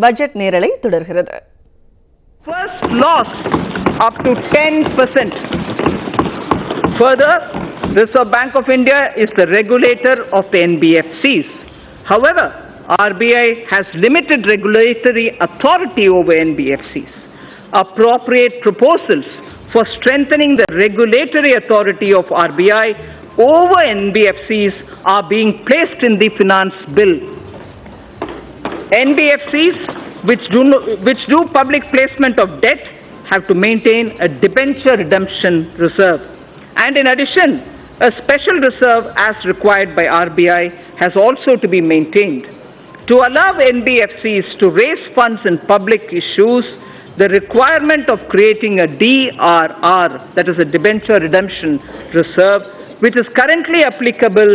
Budget நேரலை தொடர்கிறது. First loss up to 10%. Further, Reserve Bank of India is the regulator of the NBFCs. However, RBI has limited regulatory authority over NBFCs. Appropriate proposals for strengthening the regulatory authority of RBI over NBFCs are being placed in the finance bill. NBFCs which do public placement of debt have to maintain a debenture redemption reserve. And in addition, a special reserve as required by RBI has also to be maintained. To allow NBFCs to raise funds in public issues, the requirement of creating a DRR, that is a debenture redemption reserve, which is currently applicable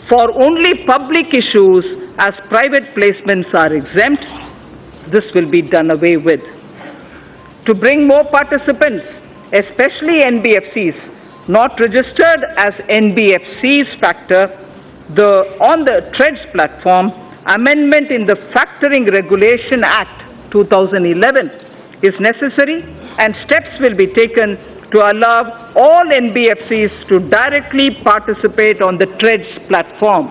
for only public issues as private placements are exempt, this will be done away with. To bring more participants, especially NBFCs not registered as NBFCs factor on the TREDS platform, amendment in the Factoring Regulation Act 2011 is necessary and steps will be taken to allow all NBFCs to directly participate on the TREDS platform.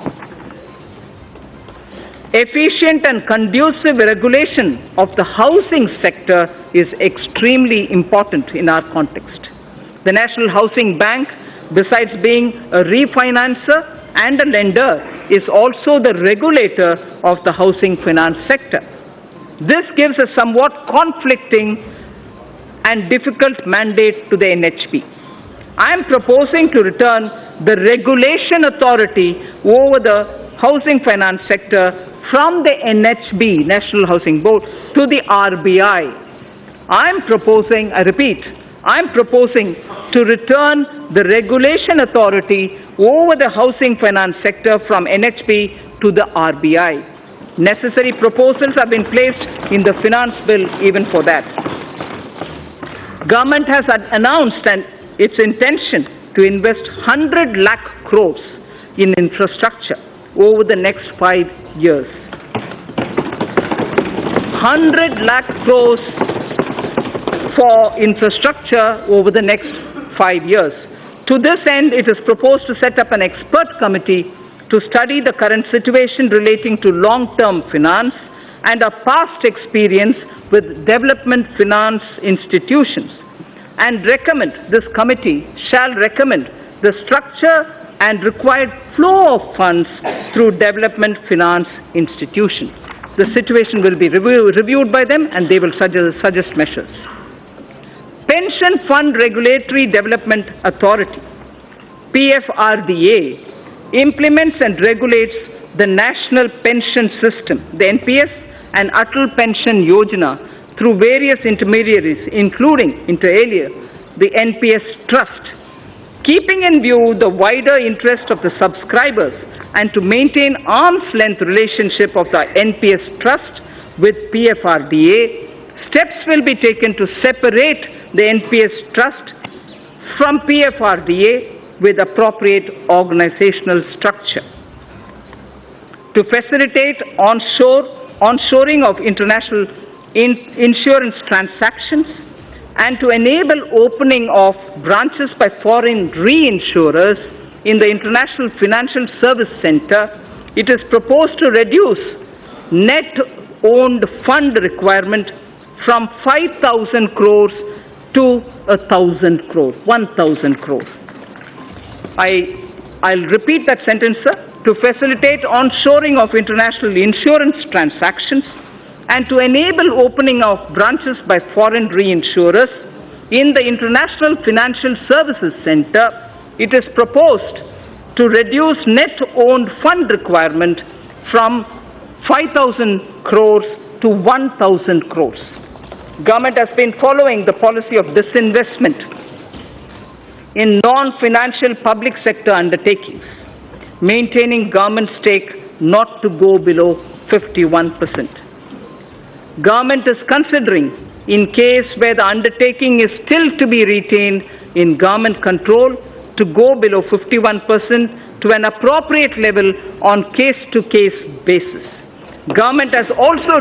Efficient and conducive regulation of the housing sector is extremely important in our context. The National Housing Bank, besides being a refinancer and a lender, is also the regulator of the housing finance sector. This gives a somewhat conflicting and difficult mandate to the NHB. I am proposing to return the regulation authority over the housing finance sector from the NHB, National Housing Board, to the RBI. I am proposing to return the regulation authority over the housing finance sector from NHB to the RBI. Necessary proposals have been placed in the finance bill even for that. Government has announced its intention to invest 100 lakh crores in infrastructure over the next 5 years. 100 lakh crores for infrastructure over the next 5 years. To this end, it is proposed to set up an expert committee to study the current situation relating to long-term finance and our past experience with development finance institutions, and this committee shall recommend the structure and required flow of funds through development finance institutions. The situation will be reviewed by them and they will suggest measures. Pension Fund Regulatory Development Authority, PFRDA, implements and regulates the National Pension System, the NPS, and Atal Pension Yojana through various intermediaries, including, inter alia, the NPS Trust, keeping in view the wider interest of the subscribers and to maintain arm's length relationship of the NPS Trust with PFRDA, steps will be taken to separate the NPS Trust from PFRDA with appropriate organizational structure. To facilitate onshoring of international insurance transactions and to enable opening of branches by foreign reinsurers in the International Financial Service Center, it is proposed to reduce net owned fund requirement from 5,000 crores to 1,000 crores, 1,000 crores. I'll repeat that sentence, sir. To facilitate onshoring of international insurance transactions and to enable opening of branches by foreign reinsurers in the International Financial Services Center, it is proposed to reduce net owned fund requirement from 5,000 crores to 1,000 crores. Government has been following the policy of disinvestment in non-financial public sector undertakings, maintaining government stake not to go below 51%. Government is considering, in case where the undertaking is still to be retained in government control, to go below 51% to an appropriate level on case-to-case basis. Government has also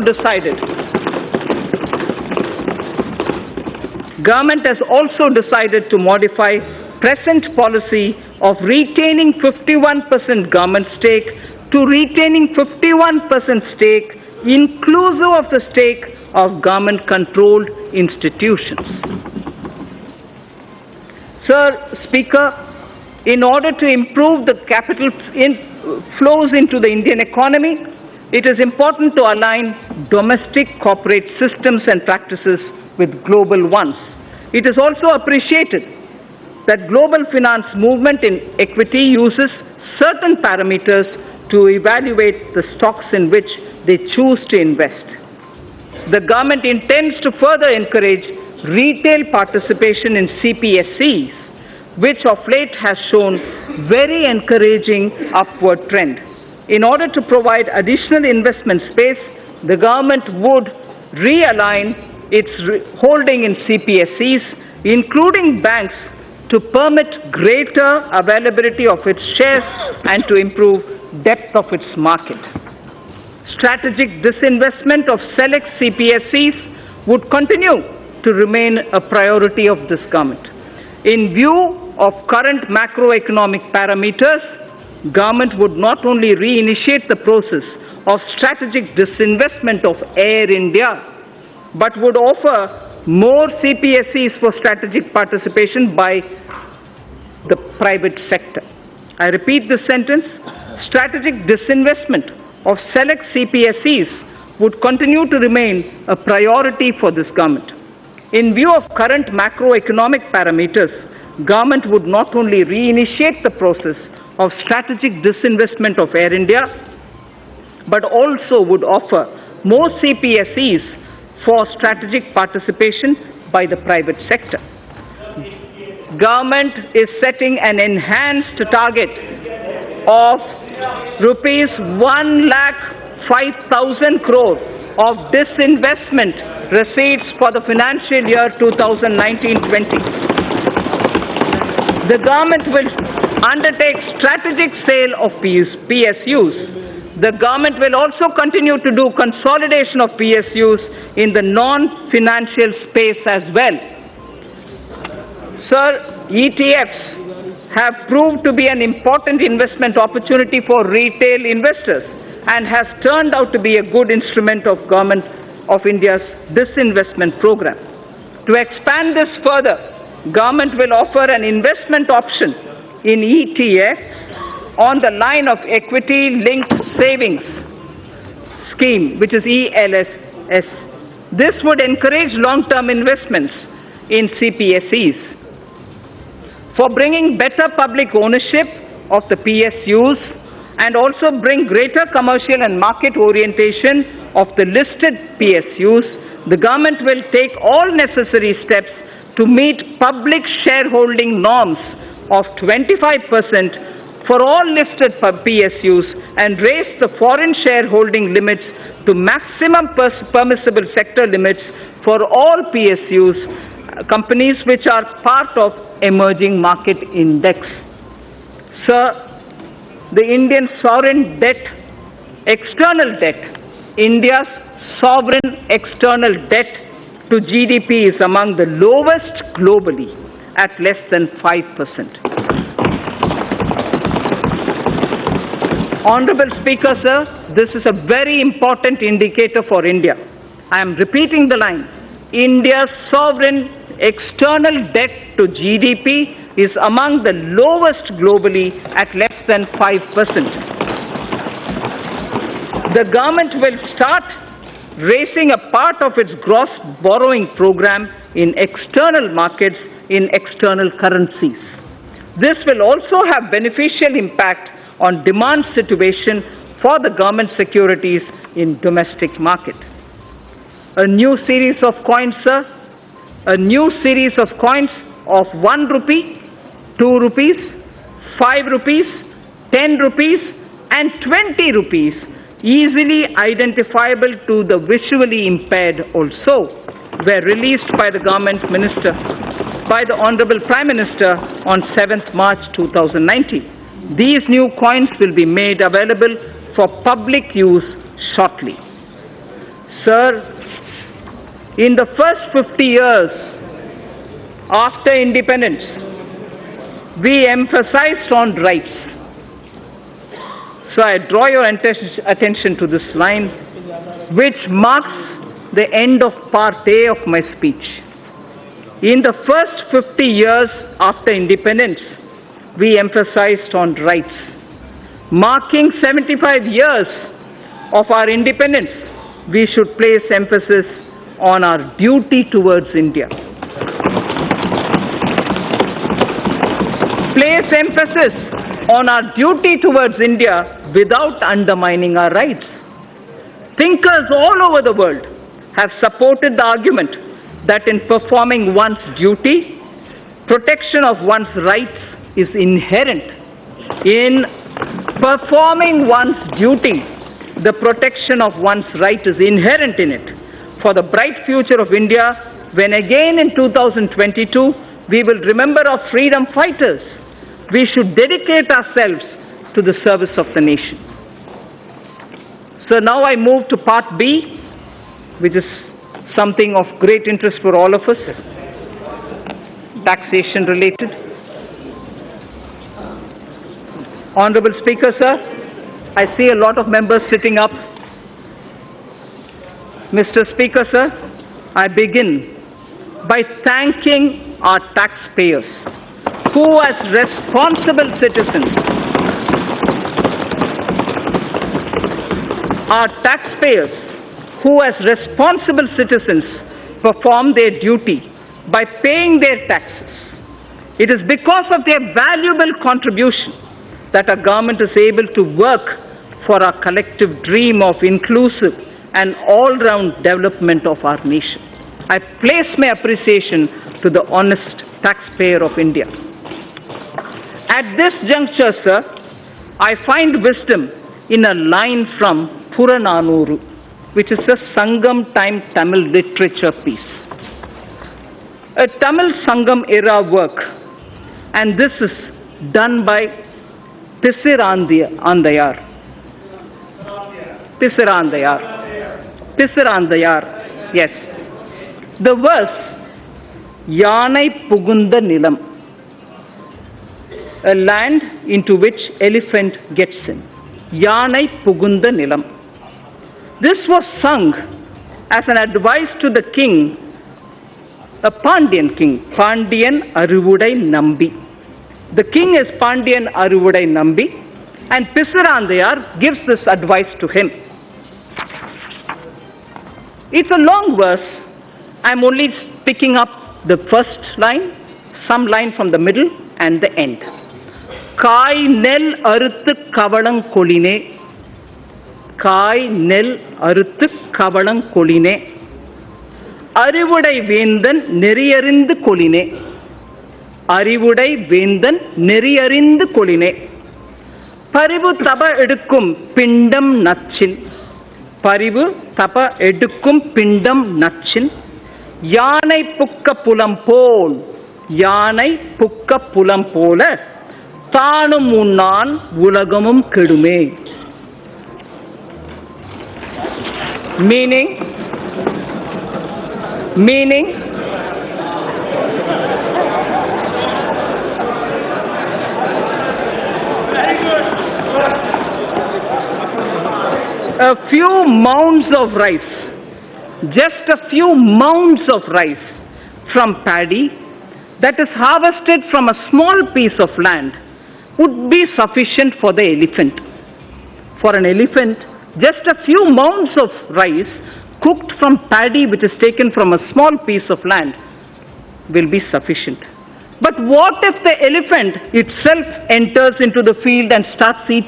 decided to modify present policy of retaining 51% government stake to retaining 51% stake inclusive of the stake of government-controlled institutions. Sir Speaker, in order to improve the capital flows into the Indian economy, it is important to align domestic corporate systems and practices with global ones. It is also appreciated that global finance movement in equity uses certain parameters to evaluate the stocks in which they choose to invest. The government intends to further encourage retail participation in CPSEs, which of late has shown very encouraging upward trend. In order to provide additional investment space, the government would realign its holding in CPSEs, including banks, to permit greater availability of its shares and to improve depth of its market. Strategic disinvestment of select CPSEs would continue to remain a priority of this government. In view of current macroeconomic parameters, government would not only reinitiate the process of strategic disinvestment of Air India, but would offer more CPSEs for strategic participation by the private sector. I repeat this sentence: strategic disinvestment of select CPSEs would continue to remain a priority for this government. In view of current macroeconomic parameters, government would not only reinitiate the process of strategic disinvestment of Air India, but also would offer more CPSEs for strategic participation by the private sector. Government is setting an enhanced target of rupees 1,05,000 crore of disinvestment receipts for the financial year 2019-20. The government will undertake strategic sale of PSUs. The government will also continue to do consolidation of PSUs in the non-financial space as well. Sir, ETFs have proved to be an important investment opportunity for retail investors and has turned out to be a good instrument of Government of India's disinvestment program. To expand this further, government will offer an investment option in ETFs on the line of equity linked savings scheme, which is ELSS. This would encourage long-term investments in CPSEs. For bringing better public ownership of the PSUs and also bring greater commercial and market orientation of the listed PSUs, the government will take all necessary steps to meet public shareholding norms of 25% for all listed PSUs and raise the foreign shareholding limits to maximum permissible sector limits for all PSUs, companies which are part of emerging market index. Sir, the Indian sovereign debt, external debt, India's sovereign external debt to GDP is among the lowest globally at less than 5%. Honorable Speaker, sir, this is a very important indicator for India. I am repeating the line. India's sovereign external debt to GDP is among the lowest globally at less than 5%. The government will start raising a part of its gross borrowing program in external markets in external currencies. This will also have beneficial impact on demand situation for the government securities in domestic market. A new series of coins, sir, a new series of coins of 1 rupee, 2 rupees, 5 rupees, 10 rupees and 20 rupees, easily identifiable to the visually impaired also, were released by the the Honorable Prime Minister on 7th March 2019. These new coins will be made available for public use shortly. Sir, in the first 50 years after independence, we emphasized on rights. So I draw your attention to this line, which marks the end of part A of my speech. In the first 50 years after independence, we emphasized on rights. Marking 75 years of our independence, we should place emphasis on our duty towards India. Place emphasis on our duty towards India without undermining our rights. Thinkers all over the world have supported the argument that in performing one's duty, protection of one's rights is inherent. In performing one's duty, the protection of one's right is inherent in it. For the bright future of India, when again in 2022 we will remember our freedom fighters, we should dedicate ourselves to the service of the nation. So now I move to part B, which is something of great interest for all of us, taxation related. Honorable Speaker, sir, I see a lot of members sitting up. Mr. Speaker, sir, I begin by thanking our taxpayers who, as responsible citizens, perform their duty by paying their taxes. It is because of their valuable contribution that our government is able to work for our collective dream of inclusive and all-round development of our nation. I place my appreciation to the honest taxpayer of India. At this juncture, sir, I find wisdom in a line from Purananuru, which is a Sangam time Tamil literature piece. A Tamil Sangam era work, and this is done by Tisirandayar, yes. The verse, Yanai Pugunda Nilam, a land into which elephant gets in. Yanai Pugunda Nilam. This was sung as an advice to the king, a Pandyan king, Pandyan Aruvudai Nambi. The king is Pandyan Aruvudai Nambi, and Pisirandayar gives this advice to him. It's a long verse. I'm only picking up the first line, some line from the middle and the end. Kai nel aruthu kavalang koline. Kai nel aruthu kavalang koline. Arivudai vendan neriyarindhu koline. Arivudai vendan neriyarindhu koline. Parivu taba edukkum pindam natchin. Parivu taba edukkum pindam natchin. Yanai pukka pulam pol. Yanai pukka pulam pola. Thanum unnan ulagamum kedume. Meaning, a few mounds of rice, just a few mounds of rice from paddy that is harvested from a small piece of land would be sufficient for the elephant. For an elephant, just a few mounds of rice cooked from paddy which is taken from a small piece of land will be sufficient. But what if the elephant itself enters into the field and starts eating?